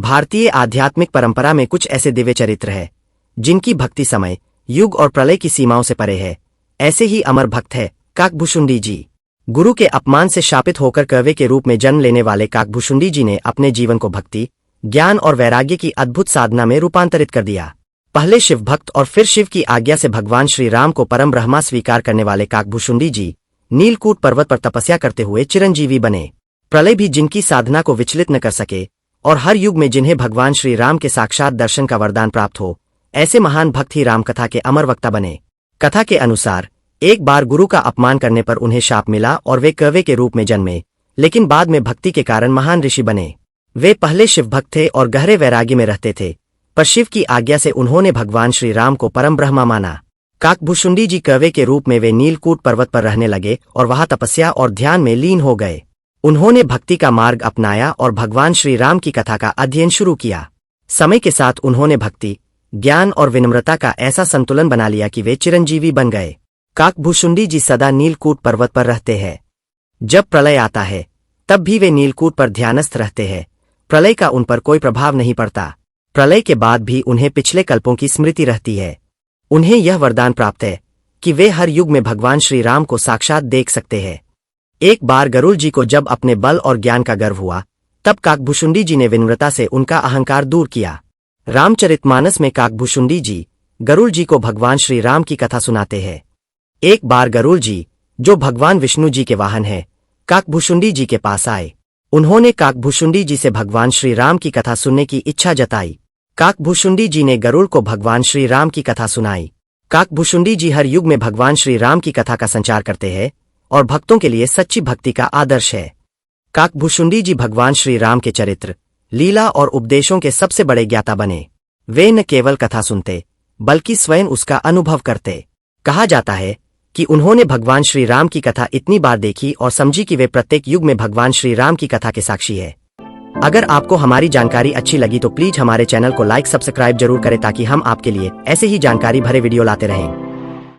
भारतीय आध्यात्मिक परंपरा में कुछ ऐसे दिव्य चरित्र है जिनकी भक्ति समय, युग और प्रलय की सीमाओं से परे है। ऐसे ही अमर भक्त है काकभुशुंडी जी। गुरु के अपमान से शापित होकर कौवे के रूप में जन्म लेने वाले काकभुशुंडी जी ने अपने जीवन को भक्ति, ज्ञान और वैराग्य की अद्भुत साधना में रूपांतरित कर दिया। पहले शिव भक्त और फिर शिव की आज्ञा से भगवान श्री राम को परम ब्रह्मा स्वीकार करने वाले काकभुशुंडी जी नीलकूट पर्वत पर तपस्या करते हुए चिरंजीवी बने। प्रलय भी जिनकी साधना को विचलित न कर सके और हर युग में जिन्हें भगवान श्री राम के साक्षात दर्शन का वरदान प्राप्त हो, ऐसे महान भक्त ही रामकथा के अमर वक्ता बने। कथा के अनुसार एक बार गुरु का अपमान करने पर उन्हें शाप मिला और वे कौवे के रूप में जन्मे, लेकिन बाद में भक्ति के कारण महान ऋषि बने। वे पहले शिव भक्त थे और गहरे वैराग्य में रहते थे, पर शिव की आज्ञा से उन्होंने भगवान श्री राम को परम ब्रह्मा माना। काकभुशुंडी जी कौवे के रूप में वे नीलकूट पर्वत पर रहने लगे और वहां तपस्या और ध्यान में लीन हो गए। उन्होंने भक्ति का मार्ग अपनाया और भगवान श्री राम की कथा का अध्ययन शुरू किया। समय के साथ उन्होंने भक्ति, ज्ञान और विनम्रता का ऐसा संतुलन बना लिया कि वे चिरंजीवी बन गए। काकभुशुंडी जी सदा नीलकूट पर्वत पर रहते हैं। जब प्रलय आता है तब भी वे नीलकूट पर ध्यानस्थ रहते हैं। प्रलय का उन पर कोई प्रभाव नहीं पड़ता। प्रलय के बाद भी उन्हें पिछले कल्पों की स्मृति रहती है। उन्हें यह वरदान प्राप्त है कि वे हर युग में भगवान श्री राम को साक्षात देख सकते हैं। एक बार गरुड़ जी को जब अपने बल और ज्ञान का गर्व हुआ, तब काकभुशुंडी जी ने विनम्रता से उनका अहंकार दूर किया। रामचरितमानस में काकभुशुंडी जी गरुड़ जी को भगवान श्री राम की कथा सुनाते हैं। एक बार गरुड़ जी, जो भगवान विष्णु जी के वाहन है, काकभुशुंडी जी के पास आए। उन्होंने काकभुशुंडी जी से भगवान श्री राम की कथा सुनने की इच्छा जताई। काकभुशुंडी जी ने गरुड़ को भगवान श्री राम की कथा सुनाई। काकभुशुंडी जी हर युग में भगवान श्री राम की कथा का संचार करते हैं और भक्तों के लिए सच्ची भक्ति का आदर्श है। काकभुशुंडी जी भगवान श्री राम के चरित्र, लीला और उपदेशों के सबसे बड़े ज्ञाता बने। वे न केवल कथा सुनते बल्कि स्वयं उसका अनुभव करते। कहा जाता है कि उन्होंने भगवान श्री राम की कथा इतनी बार देखी और समझी कि वे प्रत्येक युग में भगवान श्री राम की कथा के साक्षी है। अगर आपको हमारी जानकारी अच्छी लगी तो प्लीज हमारे चैनल को लाइक सब्सक्राइब जरूर करें ताकि हम आपके लिए ऐसे ही जानकारी भरे वीडियो लाते रहें।